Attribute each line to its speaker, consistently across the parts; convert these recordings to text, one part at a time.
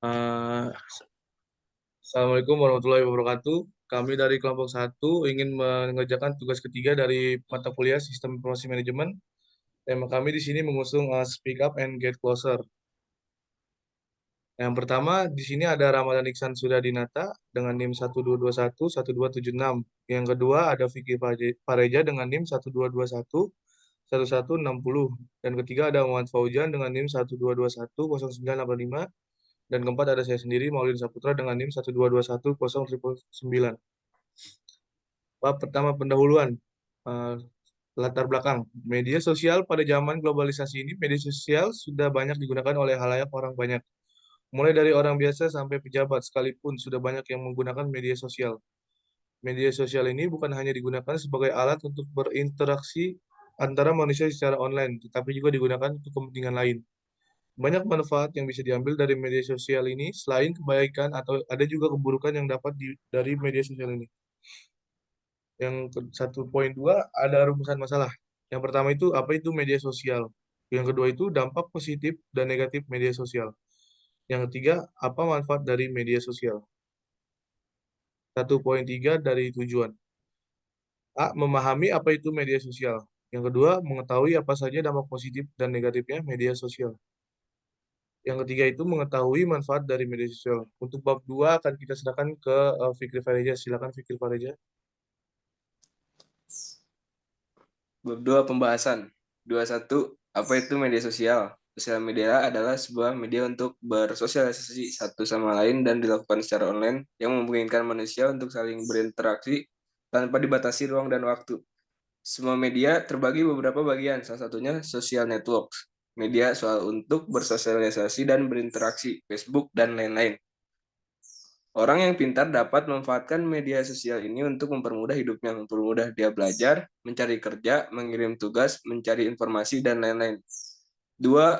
Speaker 1: Eh, Assalamualaikum warahmatullahi wabarakatuh. Kami dari kelompok satu ingin mengerjakan tugas ketiga dari mata kuliah Sistem Informasi Manajemen. Tema kami di sini mengusung Speak Up and Get Closer. Yang pertama, di sini ada Ramadan Iksan Sudadinata dengan NIM 1221 1276. Yang kedua ada Vicky Pareja dengan NIM 1221 1160. Dan ketiga ada Muhammad Fauzan dengan NIM 1221 0985. Dan keempat ada saya sendiri, Maulid Saputra dengan NIM 1221 0999. Bab pertama pendahuluan. Eh, Latar belakang. Media sosial pada zaman globalisasi ini, media sosial sudah banyak digunakan oleh halayak orang banyak. Mulai dari orang biasa sampai pejabat sekalipun sudah banyak yang menggunakan media sosial. Media sosial ini bukan hanya digunakan sebagai alat untuk berinteraksi antara manusia secara online, tetapi juga digunakan untuk kepentingan lain. Banyak manfaat yang bisa diambil dari media sosial ini, selain kebaikan atau ada juga keburukan yang dapat dari media sosial ini. Yang 1.2 ada rumusan masalah. Yang pertama itu apa itu media sosial. Yang kedua itu dampak positif dan negatif media sosial. Yang ketiga apa manfaat dari media sosial. 1.3 dari tujuan. A. Memahami apa itu media sosial. Yang kedua, mengetahui apa saja dampak positif dan negatifnya media sosial. Yang ketiga itu mengetahui manfaat dari media sosial. Untuk bab 2 akan kita serahkan ke Fikri Fareja. Silakan Fikri Fareja.
Speaker 2: Bab 2 pembahasan. 21. Apa itu media sosial? Sosial media adalah sebuah media untuk bersosialisasi satu sama lain dan dilakukan secara online yang memungkinkan manusia untuk saling berinteraksi tanpa dibatasi ruang dan waktu. Semua media terbagi beberapa bagian, salah satunya social networks, media soal untuk bersosialisasi dan berinteraksi, Facebook, dan lain-lain. Orang yang pintar dapat memanfaatkan media sosial ini untuk mempermudah hidupnya, mempermudah dia belajar, mencari kerja, mengirim tugas, mencari informasi, dan lain-lain. Dua,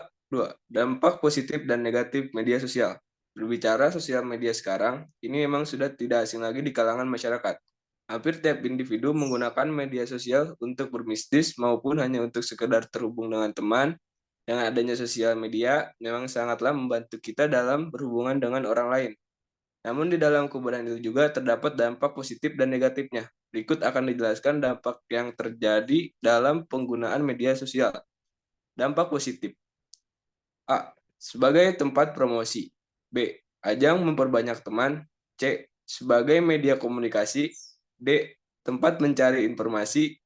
Speaker 2: dampak positif dan negatif media sosial. Berbicara sosial media sekarang, ini memang sudah tidak asing lagi di kalangan masyarakat. Hampir tiap individu menggunakan media sosial untuk berbisnis maupun hanya untuk sekedar terhubung dengan teman. Dengan adanya sosial media, memang sangatlah membantu kita dalam berhubungan dengan orang lain. Namun di dalam kuburan itu juga terdapat dampak positif dan negatifnya. Berikut akan dijelaskan dampak yang terjadi dalam penggunaan media sosial. Dampak positif. A. Sebagai tempat promosi. B. Ajang memperbanyak teman. C. Sebagai media komunikasi. D. Tempat mencari informasi.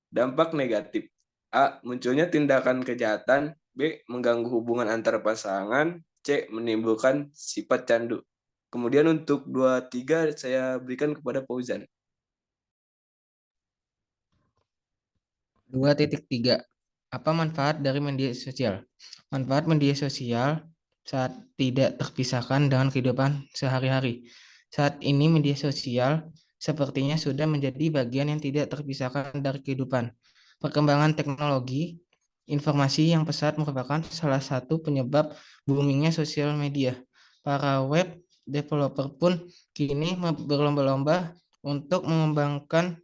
Speaker 2: Dampak negatif. A. Munculnya tindakan kejahatan. B. Mengganggu hubungan antar pasangan. C. Menimbulkan sifat candu. Kemudian untuk 2, 3 saya berikan kepada Fauzan.
Speaker 3: 2.3. Apa manfaat dari media sosial? Manfaat media sosial saat tidak terpisahkan dengan kehidupan sehari-hari. Saat ini media sosial sepertinya sudah menjadi bagian yang tidak terpisahkan dari kehidupan. Perkembangan teknologi, informasi yang pesat merupakan salah satu penyebab boomingnya sosial media. Para web developer pun kini berlomba-lomba untuk mengembangkan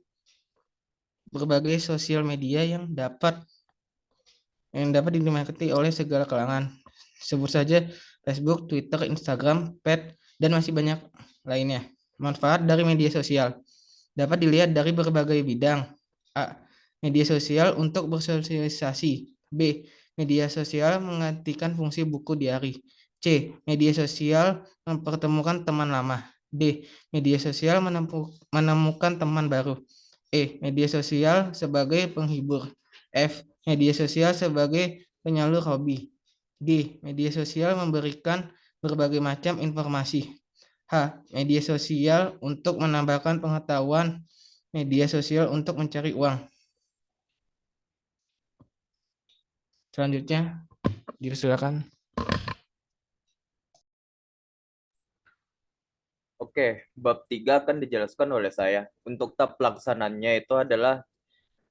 Speaker 3: berbagai sosial media yang dapat dinikmati oleh segala kalangan. Sebut saja Facebook, Twitter, Instagram, Pet, dan masih banyak lainnya. Manfaat dari media sosial dapat dilihat dari berbagai bidang. A. Media sosial untuk bersosialisasi. B. Media sosial menggantikan fungsi buku diari. C. Media sosial mempertemukan teman lama. D. Media sosial menemukan teman baru. E. Media sosial sebagai penghibur. F. Media sosial sebagai penyalur hobi. D. Media sosial memberikan berbagai macam informasi. H. Media sosial untuk menambahkan pengetahuan. Media sosial untuk mencari uang. Selanjutnya, dipersilakan.
Speaker 4: Oke, bab 3 akan dijelaskan oleh saya. Untuk tab pelaksananya itu adalah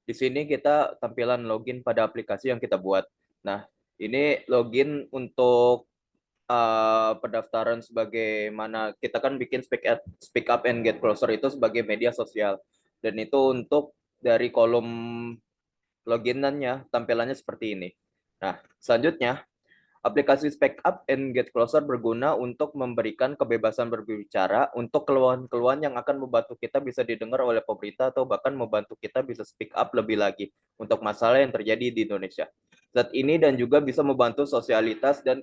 Speaker 4: di sini kita tampilan login pada aplikasi yang kita buat. Nah, ini login untuk pendaftaran sebagaimana kita kan bikin speak up and get closer itu sebagai media sosial. Dan itu untuk dari kolom loginannya tampilannya seperti ini. Nah, selanjutnya Aplikasi Speak Up and Get Closer berguna untuk memberikan kebebasan berbicara untuk keluhan-keluhan yang akan membantu kita bisa didengar oleh pemerintah atau bahkan membantu kita bisa speak up lebih lagi untuk masalah yang terjadi di Indonesia saat ini, dan juga bisa membantu sosialitas dan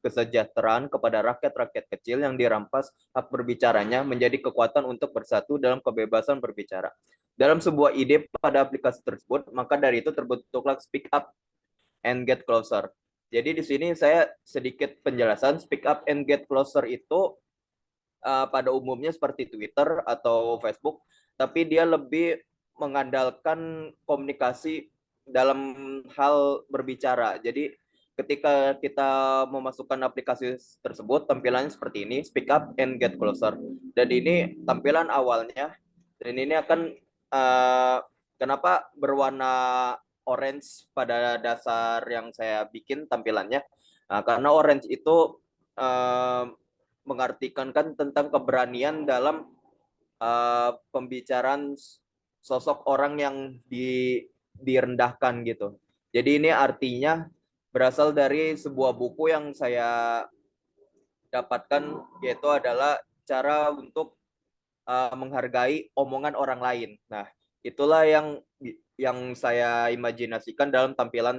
Speaker 4: kesejahteraan kepada rakyat-rakyat kecil yang dirampas hak berbicaranya menjadi kekuatan untuk bersatu dalam kebebasan berbicara. Dalam sebuah ide pada aplikasi tersebut, maka dari itu terbentuklah Speak Up and Get Closer. Jadi di sini saya sedikit penjelasan. Speak Up and Get Closer itu pada umumnya seperti Twitter atau Facebook, tapi dia lebih mengandalkan komunikasi dalam hal berbicara. Jadi ketika kita memasukkan aplikasi tersebut, tampilannya seperti ini, Speak Up and Get Closer. Dan ini tampilan awalnya, dan ini akan kenapa berwarna orange pada dasar yang saya bikin tampilannya. Nah, karena orange itu mengartikan kan tentang keberanian dalam pembicaraan sosok orang yang direndahkan gitu. Jadi ini artinya berasal dari sebuah buku yang saya dapatkan, yaitu adalah cara untuk menghargai omongan orang lain. Nah, itulah yang saya imajinasikan dalam tampilan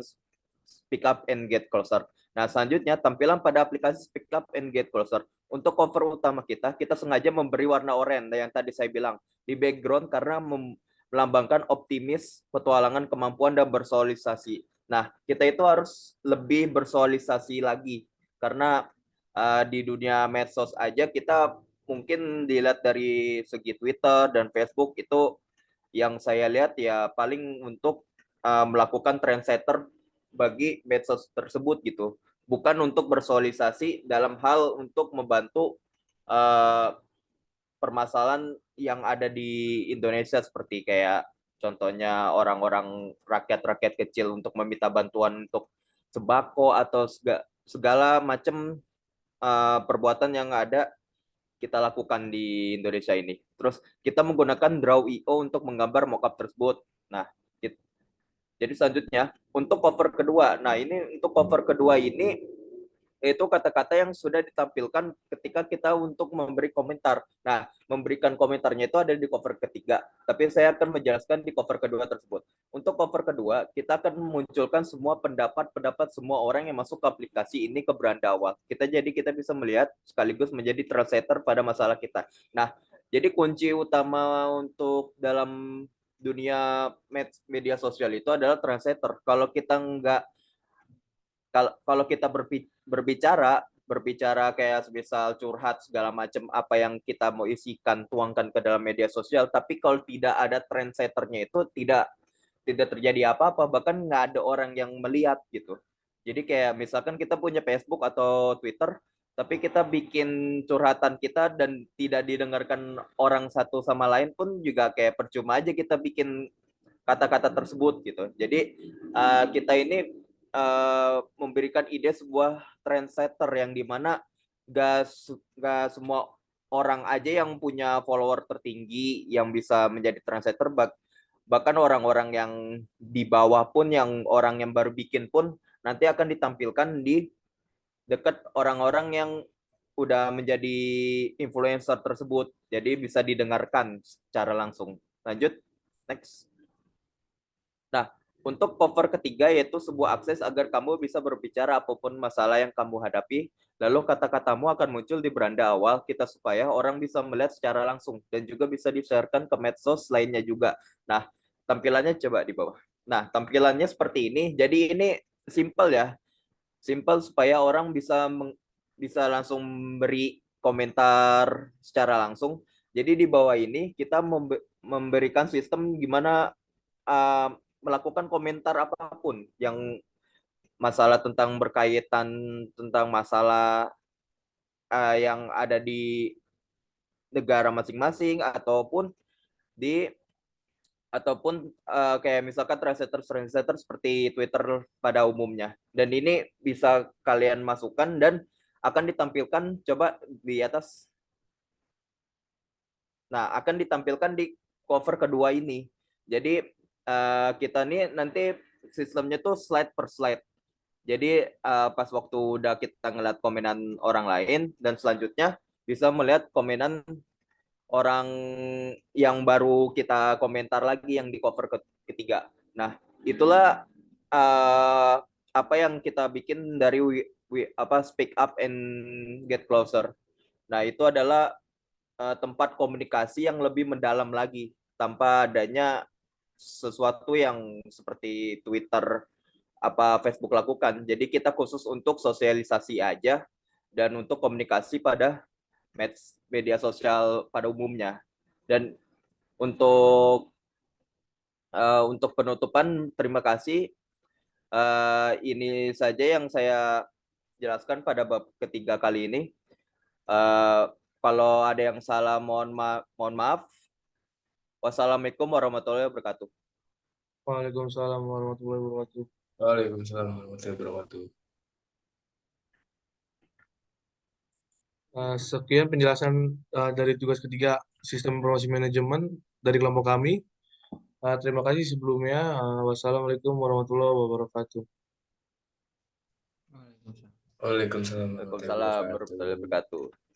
Speaker 4: Speak Up and Get Closer. Nah, selanjutnya tampilan pada aplikasi Speak Up and Get Closer. Untuk cover utama kita sengaja memberi warna oranye yang tadi saya bilang di background karena melambangkan optimis, petualangan, kemampuan, dan bersosialisasi. Nah, kita itu harus lebih bersosialisasi lagi karena di dunia medsos aja kita mungkin dilihat dari segi Twitter dan Facebook itu yang saya lihat ya paling untuk melakukan trendsetter bagi medsos tersebut gitu, bukan untuk bersosialisasi dalam hal untuk membantu permasalahan yang ada di Indonesia seperti kayak contohnya orang-orang rakyat kecil untuk meminta bantuan untuk sembako atau segala macam perbuatan yang ada kita lakukan di Indonesia ini. Terus kita menggunakan Draw.io untuk menggambar mockup tersebut. Nah, jadi selanjutnya untuk cover kedua. Nah, ini untuk cover kedua ini itu kata-kata yang sudah ditampilkan ketika kita untuk memberi komentar. Nah, memberikan komentarnya itu ada di cover ketiga, tapi saya akan menjelaskan di cover kedua tersebut. Untuk cover kedua, kita akan memunculkan semua pendapat semua orang yang masuk ke aplikasi ini ke beranda awal. Kita bisa melihat sekaligus menjadi translator pada masalah kita. Nah, jadi kunci utama untuk dalam dunia media sosial itu adalah translator. Kalau kita berbicara kayak misal curhat segala macam apa yang kita mau isikan tuangkan ke dalam media sosial, tapi kalau tidak ada trendsetternya itu tidak terjadi apa-apa, bahkan nggak ada orang yang melihat gitu. Jadi kayak misalkan kita punya Facebook atau Twitter, tapi kita bikin curhatan kita dan tidak didengarkan orang satu sama lain pun juga kayak percuma aja kita bikin kata-kata tersebut gitu. Jadi kita ini memberikan ide sebuah trendsetter yang dimana gak semua orang aja yang punya follower tertinggi yang bisa menjadi trendsetter, bahkan orang-orang yang di bawah pun, yang orang yang baru bikin pun nanti akan ditampilkan di dekat orang-orang yang udah menjadi influencer tersebut, jadi bisa didengarkan secara langsung. Lanjut, next. Nah, untuk cover ketiga yaitu sebuah akses agar kamu bisa berbicara apapun masalah yang kamu hadapi, lalu kata-katamu akan muncul di beranda awal kita supaya orang bisa melihat secara langsung dan juga bisa di-sharekan ke medsos lainnya juga. Nah, tampilannya coba di bawah. Nah, tampilannya seperti ini. Jadi ini simple ya. Simple supaya orang bisa langsung beri komentar secara langsung. Jadi di bawah ini kita memberikan sistem gimana melakukan komentar apapun yang masalah tentang berkaitan tentang masalah yang ada di negara masing-masing ataupun kayak misalkan translator seperti Twitter pada umumnya. Dan ini bisa kalian masukkan dan akan ditampilkan coba di atas. Nah, akan ditampilkan di cover kedua ini. Jadi kita nih nanti sistemnya tuh slide per slide. Jadi pas waktu udah kita ngeliat komenan orang lain dan selanjutnya bisa melihat komenan orang yang baru kita komentar lagi yang di cover ketiga. Nah, itulah apa yang kita bikin dari speak up and get closer. Nah, itu adalah tempat komunikasi yang lebih mendalam lagi tanpa adanya sesuatu yang seperti Twitter apa Facebook lakukan. Jadi kita khusus untuk sosialisasi aja dan untuk komunikasi pada media sosial pada umumnya. Dan untuk penutupan, terima kasih. Ini saja yang saya jelaskan pada bab ketiga kali ini. Kalau ada yang salah, mohon maaf. Wassalamualaikum warahmatullahi wabarakatuh.
Speaker 1: Waalaikumsalam warahmatullahi wabarakatuh.
Speaker 2: Waalaikumsalam warahmatullahi wabarakatuh.
Speaker 1: Sekian penjelasan dari tugas ketiga sistem informasi manajemen dari kelompok kami. Terima kasih sebelumnya. Wassalamualaikum warahmatullahi wabarakatuh.
Speaker 2: Waalaikumsalam warahmatullahi
Speaker 4: Waalaikumsalam warahmatullahi
Speaker 2: wabarakatuh.
Speaker 4: wabarakatuh.